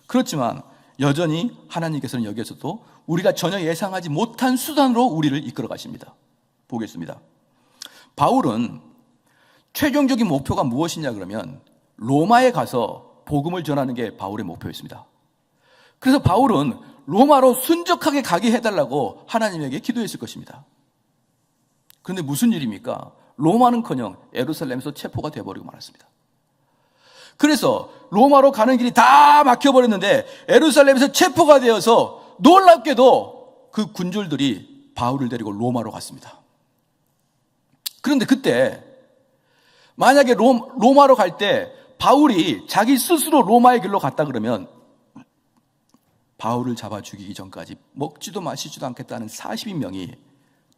그렇지만 여전히 하나님께서는 여기에서도 우리가 전혀 예상하지 못한 수단으로 우리를 이끌어 가십니다. 보겠습니다. 바울은 최종적인 목표가 무엇이냐 그러면 로마에 가서 복음을 전하는 게 바울의 목표였습니다. 그래서 바울은 로마로 순적하게 가게 해달라고 하나님에게 기도했을 것입니다. 그런데 무슨 일입니까? 로마는커녕 예루살렘에서 체포가 되어버리고 말았습니다. 그래서 로마로 가는 길이 다 막혀버렸는데 예루살렘에서 체포가 되어서 놀랍게도 그 군졸들이 바울을 데리고 로마로 갔습니다. 그런데 그때 만약에 로마로 갈 때 바울이 자기 스스로 로마의 길로 갔다 그러면 바울을 잡아 죽이기 전까지 먹지도 마시지도 않겠다는 40인명이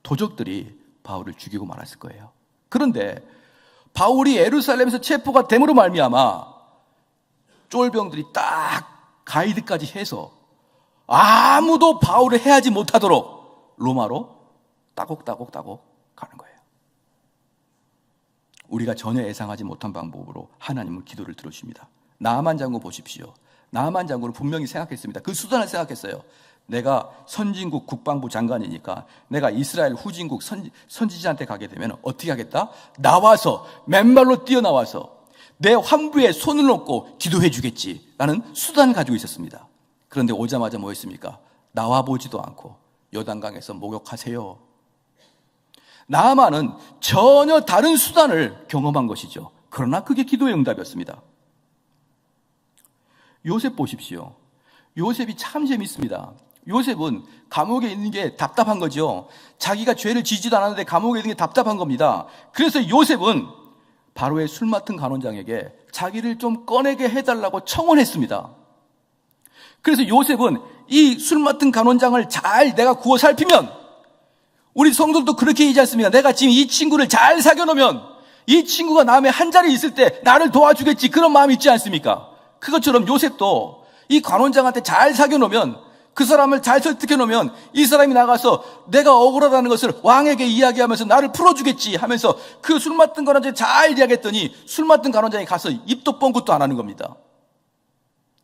도적들이 바울을 죽이고 말았을 거예요. 그런데 바울이 예루살렘에서 체포가 됨으로 말미암아 쫄병들이 딱 가이드까지 해서 아무도 바울을 해하지 못하도록 로마로 따곡따곡 가는 거예요. 우리가 전혀 예상하지 못한 방법으로 하나님은 기도를 들어주십니다. 나아만 장군 보십시오. 나아만 장군은 분명히 생각했습니다. 그 수단을 생각했어요. 내가 선진국 국방부 장관이니까 내가 이스라엘 후진국 선지자한테 가게 되면 어떻게 하겠다? 나와서 맨발로 뛰어나와서 내 환부에 손을 얹고 기도해 주겠지라는 수단을 가지고 있었습니다. 그런데 오자마자 뭐 했습니까? 나와보지도 않고 요단강에서 목욕하세요. 나아만은 전혀 다른 수단을 경험한 것이죠. 그러나 그게 기도의 응답이었습니다. 요셉 보십시오. 요셉이 참 재밌습니다. 요셉은 감옥에 있는 게 답답한 거죠. 자기가 죄를 지지도 않았는데 감옥에 있는 게 답답한 겁니다. 그래서 요셉은 바로의 술 맡은 간원장에게 자기를 좀 꺼내게 해달라고 청원했습니다. 그래서 요셉은 이 술 맡은 간원장을 잘 내가 구워 살피면, 우리 성도들도 그렇게 얘기하지 않습니까? 내가 지금 이 친구를 잘 사귀어놓으면 이 친구가 남의 한 자리에 있을 때 나를 도와주겠지, 그런 마음이 있지 않습니까? 그것처럼 요셉도 이 관원장한테 잘 사귀어놓으면, 그 사람을 잘 설득해놓으면 이 사람이 나가서 내가 억울하다는 것을 왕에게 이야기하면서 나를 풀어주겠지 하면서 그 술 맡은 관원장이 잘 이야기했더니 술 맡은 관원장이 가서 입도 뻥긋도 안 하는 겁니다.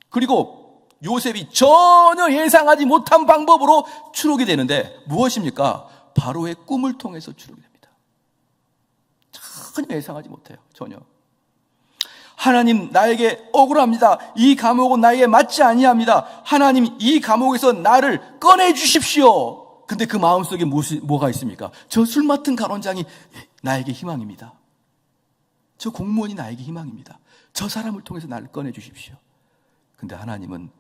그리고 요셉이 전혀 예상하지 못한 방법으로 추록이 되는데 무엇입니까? 바로의 꿈을 통해서 추록이 됩니다. 전혀 예상하지 못해요. 전혀. 하나님, 나에게 억울합니다. 이 감옥은 나에게 맞지 아니합니다. 하나님, 이 감옥에서 나를 꺼내 주십시오. 근데 그 마음속에 뭐가 있습니까? 저 술 맡은 간원장이 나에게 희망입니다. 저 공무원이 나에게 희망입니다. 저 사람을 통해서 나를 꺼내 주십시오. 근데 하나님은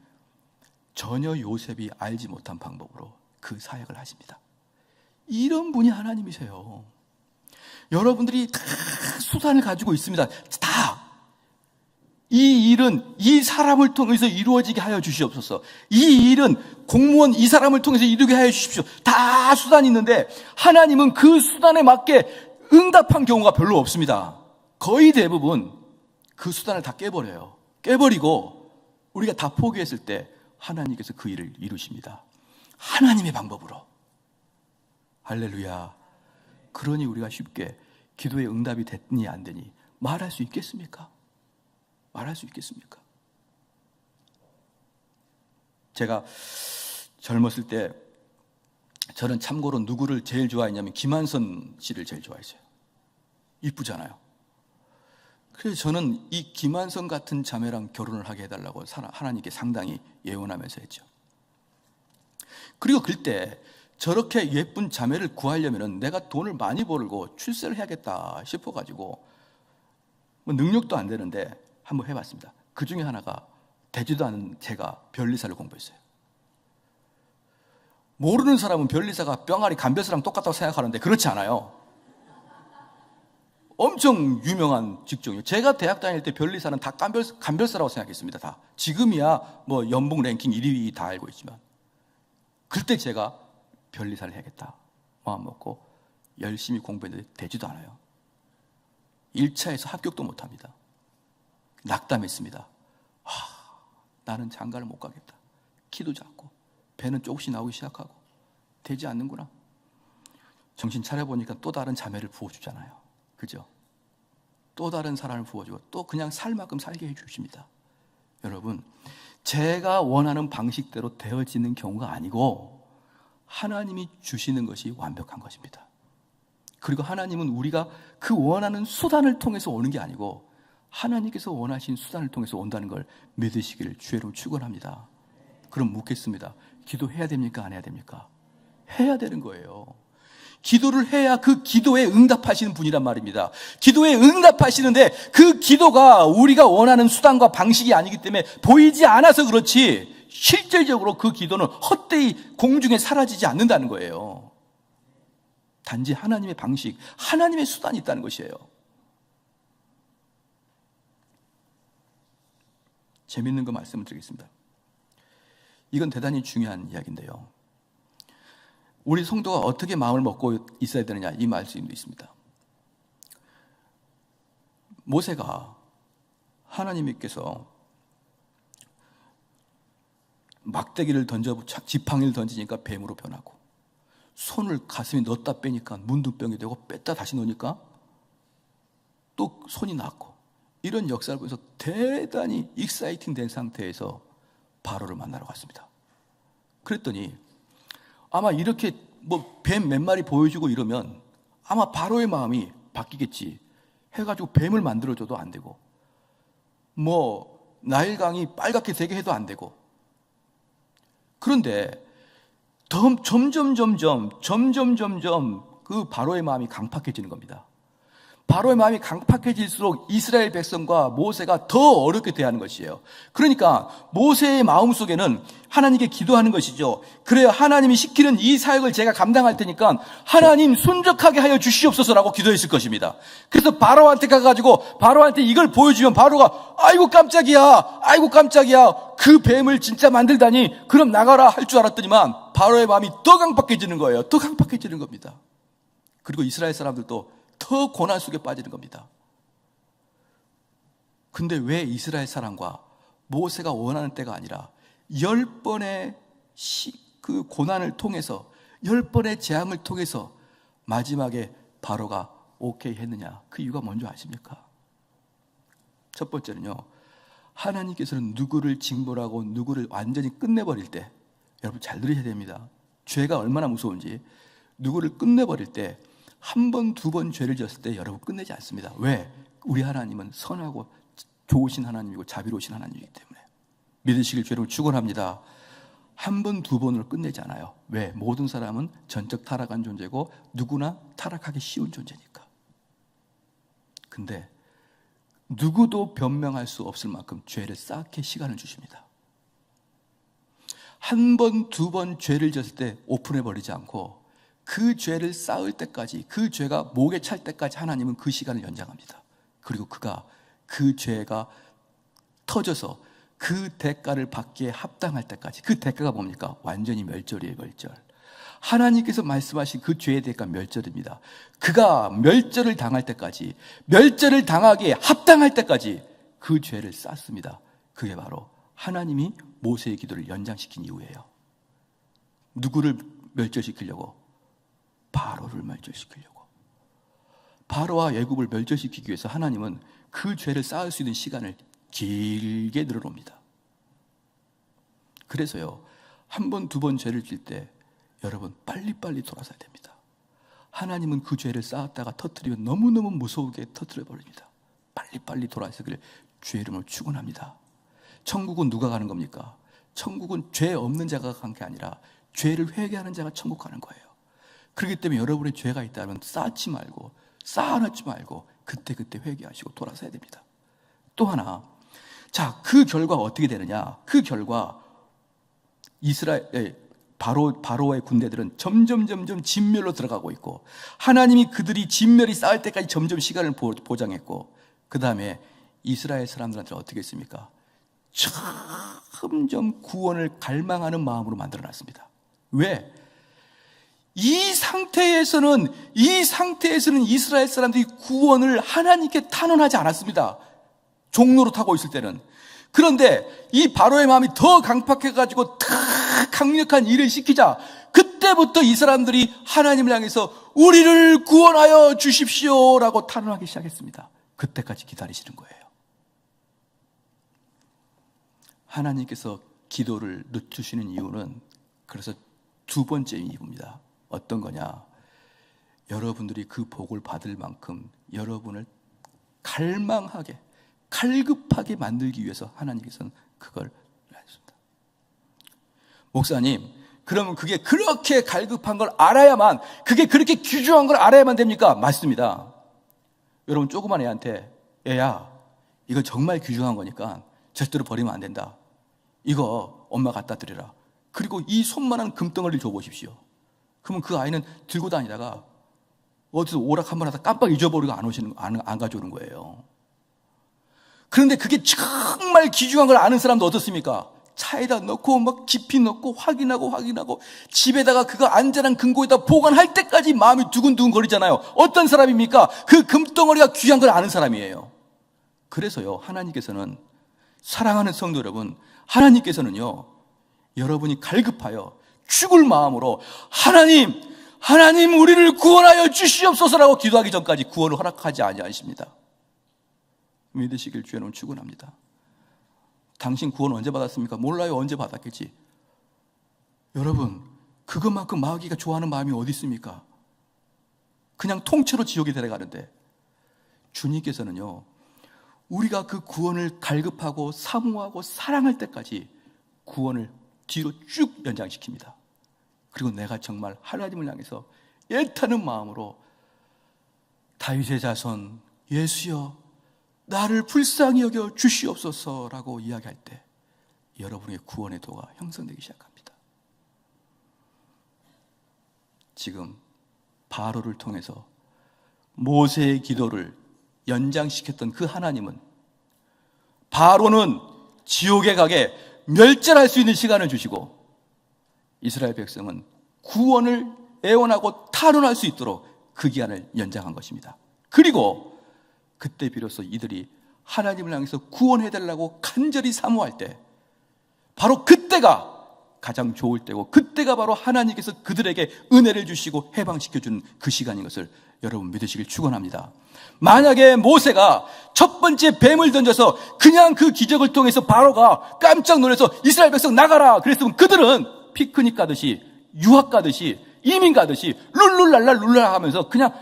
전혀 요셉이 알지 못한 방법으로 그 사역을 하십니다. 이런 분이 하나님이세요. 여러분들이 다 수단을 가지고 있습니다. 다. 이 일은 이 사람을 통해서 이루어지게 하여 주시옵소서. 이 일은 공무원 이 사람을 통해서 이루게 하여 주십시오. 다 수단이 있는데 하나님은 그 수단에 맞게 응답한 경우가 별로 없습니다. 거의 대부분 그 수단을 다 깨버려요. 깨버리고 우리가 다 포기했을 때 하나님께서 그 일을 이루십니다. 하나님의 방법으로. 할렐루야. 그러니 우리가 쉽게 기도의 응답이 됐니 안 되니 말할 수 있겠습니까? 말할 수 있겠습니까? 제가 젊었을 때 저는 참고로 누구를 제일 좋아했냐면 김한선 씨를 제일 좋아했어요. 이쁘잖아요. 그래서 저는 이 김한선 같은 자매랑 결혼을 하게 해달라고 하나님께 상당히 예언하면서 했죠. 그리고 그때 저렇게 예쁜 자매를 구하려면 내가 돈을 많이 벌고 출세를 해야겠다 싶어가지고 뭐 능력도 안 되는데 한번 해봤습니다. 그 중에 하나가 되지도 않은 제가 변리사를 공부했어요. 모르는 사람은 변리사가 병아리 간별사랑 똑같다고 생각하는데 그렇지 않아요. 엄청 유명한 직종이에요. 제가 대학 다닐 때 변리사는 다 간별사라고 생각했습니다. 다. 지금이야 뭐 연봉 랭킹 1위 다 알고 있지만 그때 제가 변리사를 해야겠다 마음 먹고 열심히 공부했는데 되지도 않아요. 1차에서 합격도 못합니다. 낙담했습니다. 나는 장가를 못 가겠다. 키도 작고 배는 조금씩 나오기 시작하고 되지 않는구나. 정신 차려보니까 또 다른 자매를 부어주잖아요. 그죠? 또 다른 사람을 부어주고 또 그냥 살 만큼 살게 해주십니다. 여러분, 제가 원하는 방식대로 되어지는 경우가 아니고 하나님이 주시는 것이 완벽한 것입니다. 그리고 하나님은 우리가 그 원하는 수단을 통해서 오는 게 아니고 하나님께서 원하신 수단을 통해서 온다는 걸 믿으시기를 주의 이름으로 축원합니다. 그럼 묻겠습니다. 기도해야 됩니까? 안 해야 됩니까? 해야 되는 거예요. 기도를 해야 그 기도에 응답하시는 분이란 말입니다. 기도에 응답하시는데 그 기도가 우리가 원하는 수단과 방식이 아니기 때문에 보이지 않아서 그렇지 실질적으로 그 기도는 헛되이 공중에 사라지지 않는다는 거예요. 단지 하나님의 방식, 하나님의 수단이 있다는 것이에요. 재밌는 거 말씀을 드리겠습니다. 이건 대단히 중요한 이야기인데요. 우리 성도가 어떻게 마음을 먹고 있어야 되느냐, 이 말씀도 있습니다. 모세가 하나님께서 막대기를 지팡이를 던지니까 뱀으로 변하고 손을 가슴에 넣었다 빼니까 문둥병이 되고 뺐다 다시 넣으니까 또 손이 낫고 이런 역사를 보면서 대단히 익사이팅 된 상태에서 바로를 만나러 갔습니다. 그랬더니 아마 이렇게 뱀 몇 마리 보여주고 이러면 아마 바로의 마음이 바뀌겠지 해가지고 뱀을 만들어줘도 안 되고 나일강이 빨갛게 되게 해도 안 되고 그런데 점점 그 바로의 마음이 강팍해지는 겁니다. 바로의 마음이 강팍해질수록 이스라엘 백성과 모세가 더 어렵게 대하는 것이에요. 그러니까 모세의 마음속에는 하나님께 기도하는 것이죠. 그래야 하나님이 시키는 이 사역을 제가 감당할 테니까 하나님 순적하게 하여 주시옵소서라고 기도했을 것입니다. 그래서 바로한테 가가지고 바로한테 이걸 보여주면 바로가 아이고 깜짝이야 그 뱀을 진짜 만들다니 그럼 나가라 할 줄 알았더니만 바로의 마음이 더 강팍해지는 거예요. 더 강팍해지는 겁니다. 그리고 이스라엘 사람들도 더 고난 속에 빠지는 겁니다. 근데 왜 이스라엘 사람과 모세가 원하는 때가 아니라 10번의 그 고난을 통해서 10번의 재앙을 통해서 마지막에 바로가 오케이 했느냐? 그 이유가 뭔지 아십니까? 첫 번째는요, 하나님께서는 누구를 징벌하고 누구를 완전히 끝내버릴 때, 여러분 잘 들으셔야 됩니다. 죄가 얼마나 무서운지. 누구를 끝내버릴 때 한 번, 두 번 죄를 지었을 때 여러분 끝내지 않습니다. 왜? 우리 하나님은 선하고 좋으신 하나님이고 자비로우신 하나님이기 때문에. 믿으시길 주로 축원합니다. 한 번, 두 번으로 끝내지 않아요. 왜? 모든 사람은 전적 타락한 존재고 누구나 타락하기 쉬운 존재니까. 근데 누구도 변명할 수 없을 만큼 죄를 쌓게 시간을 주십니다. 한 번, 두 번 죄를 지었을 때 오픈해버리지 않고 그 죄를 쌓을 때까지, 그 죄가 목에 찰 때까지 하나님은 그 시간을 연장합니다. 그리고 그 죄가 터져서 그 대가를 받기에 합당할 때까지. 그 대가가 뭡니까? 완전히 멸절이에요, 멸절. 하나님께서 말씀하신 그 죄의 대가 멸절입니다. 그가 멸절을 당할 때까지, 멸절을 당하기에 합당할 때까지 그 죄를 쌓습니다. 그게 바로 하나님이 모세의 기도를 연장시킨 이유예요. 누구를 멸절시키려고? 바로를 멸절시키려고. 바로와 애굽을 멸절시키기 위해서 하나님은 그 죄를 쌓을 수 있는 시간을 길게 늘어놓습니다. 그래서요, 한 번, 두 번 죄를 질 때 여러분 빨리빨리 돌아서야 됩니다. 하나님은 그 죄를 쌓았다가 터뜨리면 너무너무 무서우게 터뜨려 버립니다. 빨리빨리 돌아서기를 주의 이름으로 축원합니다. 천국은 누가 가는 겁니까? 천국은 죄 없는 자가 가는 게 아니라 죄를 회개하는 자가 천국 가는 거예요. 그렇기 때문에 여러분의 죄가 있다면 쌓지 말고 쌓아놓지 말고 그때그때 회개하시고 돌아서야 됩니다. 또 하나, 자, 그 결과 어떻게 되느냐? 그 결과 바로의 군대들은 점점 진멸로 들어가고 있고 하나님이 그들이 진멸이 쌓일 때까지 점점 시간을 보장했고 그 다음에 이스라엘 사람들한테 어떻게 했습니까? 점점 구원을 갈망하는 마음으로 만들어놨습니다. 왜? 이 상태에서는 이스라엘 사람들이 구원을 하나님께 탄원하지 않았습니다. 종로로 타고 있을 때는. 그런데 이 바로의 마음이 더 강팍해가지고 더 강력한 일을 시키자 그때부터 이 사람들이 하나님을 향해서 우리를 구원하여 주십시오라고 탄원하기 시작했습니다. 그때까지 기다리시는 거예요. 하나님께서 기도를 늦추시는 이유는 그래서 두 번째 이유입니다. 어떤 거냐? 여러분들이 그 복을 받을 만큼 여러분을 갈망하게, 갈급하게 만들기 위해서 하나님께서는 그걸 하셨습니다. 목사님, 그러면 그게 그렇게 갈급한 걸 알아야만, 그게 그렇게 귀중한 걸 알아야만 됩니까? 맞습니다. 여러분, 조그만 애한테 애야, 이거 정말 귀중한 거니까 절대로 버리면 안 된다. 이거 엄마 갖다 드려라. 그리고 이 손만한 금덩어리를 줘보십시오. 그러면 그 아이는 들고 다니다가 어디서 오락 한번 하다 깜빡 잊어버리고 안 가져오는 거예요. 그런데 그게 정말 귀중한 걸 아는 사람도 어떻습니까? 차에다 넣고 막 깊이 넣고 확인하고 집에다가 그거 안전한 금고에다 보관할 때까지 마음이 두근두근 거리잖아요. 어떤 사람입니까? 그 금덩어리가 귀한 걸 아는 사람이에요. 그래서요, 하나님께서는, 사랑하는 성도 여러분, 하나님께서는요, 여러분이 갈급하여 죽을 마음으로 하나님 우리를 구원하여 주시옵소서라고 기도하기 전까지 구원을 허락하지 아니하십니다. 믿으시길 주의 이름으로 축원합니다. 당신 구원 언제 받았습니까? 몰라요. 언제 받았겠지. 여러분, 그것만큼 마귀가 좋아하는 마음이 어디 있습니까? 그냥 통째로 지옥에 데려가는데, 주님께서는요, 우리가 그 구원을 갈급하고 사모하고 사랑할 때까지 구원을 뒤로 쭉 연장시킵니다. 그리고 내가 정말 하나님을 향해서 애타는 마음으로 다윗의 자손 예수여 나를 불쌍히 여겨 주시옵소서라고 이야기할 때 여러분의 구원의 도가 형성되기 시작합니다. 지금 바로를 통해서 모세의 기도를 연장시켰던 그 하나님은, 바로는 지옥에 가게 멸절할 수 있는 시간을 주시고 이스라엘 백성은 구원을 애원하고 탄원할 수 있도록 그 기간을 연장한 것입니다. 그리고 그때 비로소 이들이 하나님을 향해서 구원해달라고 간절히 사모할 때, 바로 그때가 가장 좋을 때고, 그때가 바로 하나님께서 그들에게 은혜를 주시고 해방시켜주는 그 시간인 것을 여러분 믿으시길 축원합니다. 만약에 모세가 첫 번째 뱀을 던져서 그냥 그 기적을 통해서 바로가 깜짝 놀라서 이스라엘 백성 나가라 그랬으면 그들은 피크닉 가듯이, 유학 가듯이, 이민 가듯이 룰룰랄라 하면서 그냥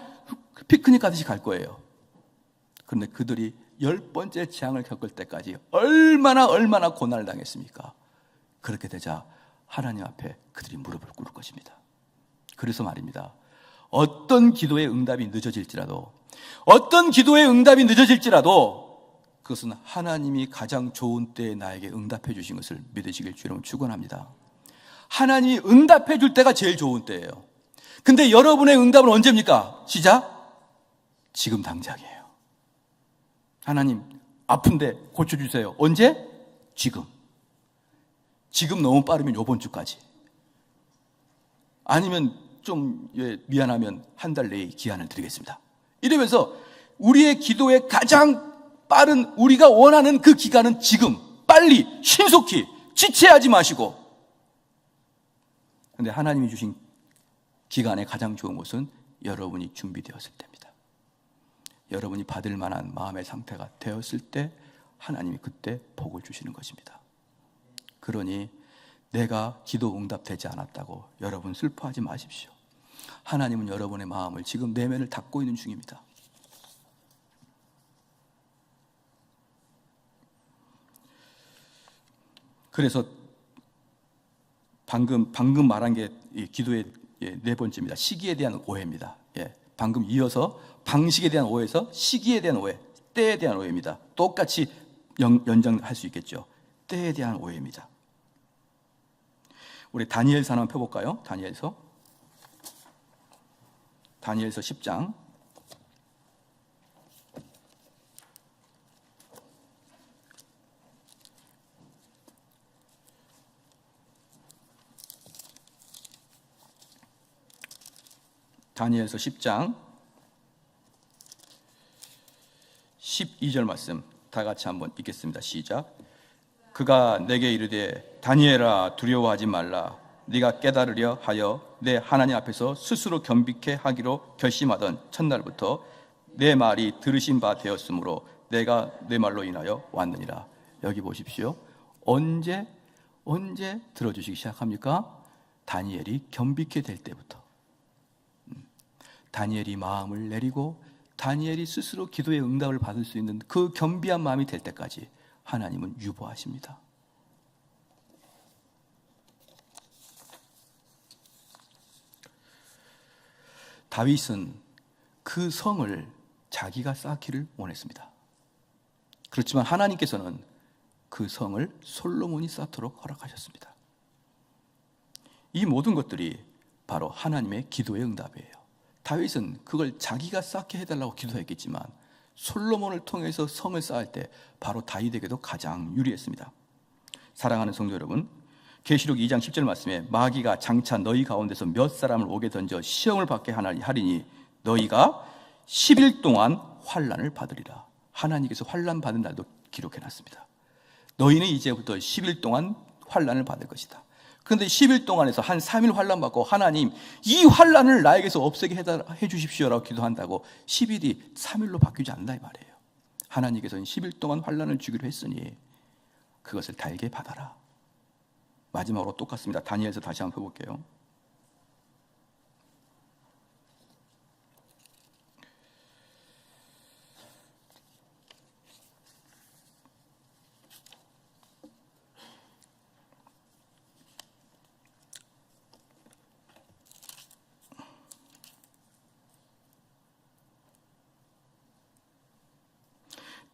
피크닉 가듯이 갈 거예요. 그런데 그들이 10번째 재앙을 겪을 때까지 얼마나 고난을 당했습니까? 그렇게 되자 하나님 앞에 그들이 무릎을 꿇을 것입니다. 그래서 말입니다. 어떤 기도의 응답이 늦어질지라도 그것은 하나님이 가장 좋은 때에 나에게 응답해 주신 것을 믿으시길 주로 축원합니다. 하나님이 응답해 줄 때가 제일 좋은 때예요. 근데 여러분의 응답은 언제입니까? 시작? 지금 당장이에요. 하나님 아픈데 고쳐주세요. 언제? 지금 너무 빠르면 이번 주까지, 아니면 좀 미안하면 한 달 내에 기한을 드리겠습니다. 이러면서 우리의 기도의 가장 빠른, 우리가 원하는 그 기간은 지금, 빨리, 신속히, 지체하지 마시고. 그런데 하나님이 주신 기간의 가장 좋은 것은 여러분이 준비되었을 때입니다. 여러분이 받을 만한 마음의 상태가 되었을 때 하나님이 그때 복을 주시는 것입니다. 그러니 내가 기도 응답되지 않았다고 여러분 슬퍼하지 마십시오. 하나님은 여러분의 마음을 지금 내면을 닫고 있는 중입니다. 그래서 방금 말한 게 기도의 네 번째입니다. 시기에 대한 오해입니다. 방금 이어서 방식에 대한 오해에서 시기에 대한 오해, 때에 대한 오해입니다. 똑같이 연장할 수 있겠죠. 때에 대한 오해입니다. 우리 다니엘서 한번 펴볼까요? 다니엘서 10장. 다니엘서 10장 12절 말씀 다 같이 한번 읽겠습니다. 시작. 그가 내게 이르되 다니엘아 두려워하지 말라. 네가 깨달으려 하여 내 하나님 앞에서 스스로 겸비케 하기로 결심하던 첫날부터 내 말이 들으신 바 되었으므로 내가 내 말로 인하여 왔느니라. 여기 보십시오. 언제 들어주시기 시작합니까? 다니엘이 겸비케 될 때부터. 다니엘이 마음을 내리고 다니엘이 스스로 기도의 응답을 받을 수 있는 그 겸비한 마음이 될 때까지 하나님은 유보하십니다. 다윗은 그 성을 자기가 쌓기를 원했습니다. 그렇지만 하나님께서는 그 성을 솔로몬이 쌓도록 허락하셨습니다. 이 모든 것들이 바로 하나님의 기도의 응답이에요. 다윗은 그걸 자기가 쌓게 해달라고 기도했겠지만 솔로몬을 통해서 성을 쌓을 때 바로 다윗에게도 가장 유리했습니다. 사랑하는 성도 여러분, 계시록 2장 10절 말씀에 마귀가 장차 너희 가운데서 몇 사람을 오게 던져 시험을 받게 하리니 너희가 10일 동안 환난을 받으리라. 하나님께서 환난 받은 날도 기록해놨습니다. 너희는 이제부터 10일 동안 환난을 받을 것이다. 그런데 10일 동안에서 한 3일 환난 받고 하나님 이 환난을 나에게서 없애게 해주십시오라고 기도한다고 10일이 3일로 바뀌지 않는다 이 말이에요. 하나님께서는 10일 동안 환난을 주기로 했으니 그것을 달게 받아라. 마지막으로 똑같습니다. 다니엘서 다시 한번 펴볼게요.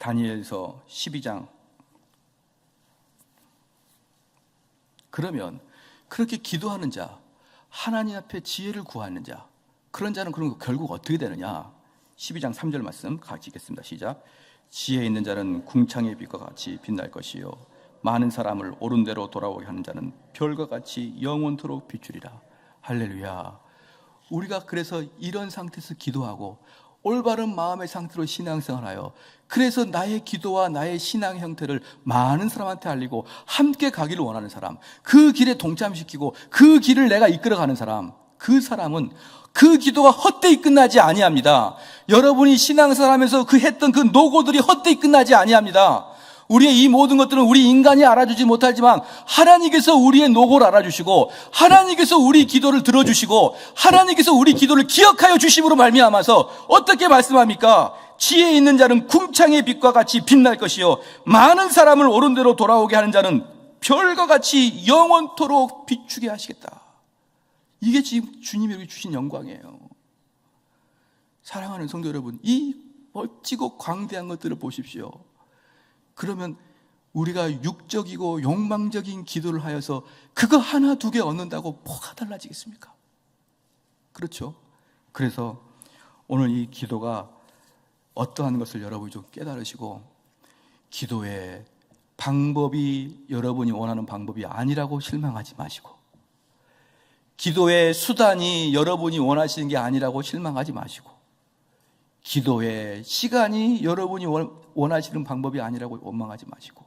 다니엘서 12장. 그러면 그렇게 기도하는 자, 하나님 앞에 지혜를 구하는 자, 그런 자는 그럼 결국 어떻게 되느냐? 12장 3절 말씀 같이 읽겠습니다. 시작. 지혜 있는 자는 궁창의 빛과 같이 빛날 것이요 많은 사람을 옳은 대로 돌아오게 하는 자는 별과 같이 영원토록 비추리라. 할렐루야. 우리가 그래서 이런 상태에서 기도하고 올바른 마음의 상태로 신앙생활하여 그래서 나의 기도와 나의 신앙 형태를 많은 사람한테 알리고 함께 가기를 원하는 사람, 그 길에 동참시키고 그 길을 내가 이끌어가는 사람, 그 사람은 그 기도가 헛되이 끝나지 아니합니다. 여러분이 신앙생활하면서 그 했던 그 노고들이 헛되이 끝나지 아니합니다. 우리의 이 모든 것들은 우리 인간이 알아주지 못하지만 하나님께서 우리의 노고를 알아주시고 하나님께서 우리 기도를 들어주시고 하나님께서 우리 기도를 기억하여 주심으로 말미암아서 어떻게 말씀합니까? 지혜 있는 자는 궁창의 빛과 같이 빛날 것이요 많은 사람을 옳은 대로 돌아오게 하는 자는 별과 같이 영원토록 비추게 하시겠다. 이게 지금 주님이 우리 주신 영광이에요. 사랑하는 성도 여러분, 이 멋지고 광대한 것들을 보십시오. 그러면 우리가 육적이고 욕망적인 기도를 하여서 그거 하나 두 개 얻는다고 뭐가 달라지겠습니까? 그렇죠? 그래서 오늘 이 기도가 어떠한 것을 여러분이 좀 깨달으시고 기도의 방법이 여러분이 원하는 방법이 아니라고 실망하지 마시고 기도의 수단이 여러분이 원하시는 게 아니라고 실망하지 마시고 기도의 시간이 여러분이 원하시는 방법이 아니라고 원망하지 마시고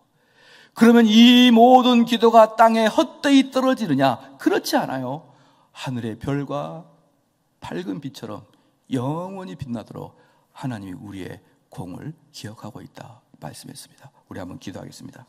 그러면 이 모든 기도가 땅에 헛되이 떨어지느냐? 그렇지 않아요. 하늘의 별과 밝은 빛처럼 영원히 빛나도록 하나님이 우리의 공을 기억하고 있다 말씀했습니다. 우리 한번 기도하겠습니다.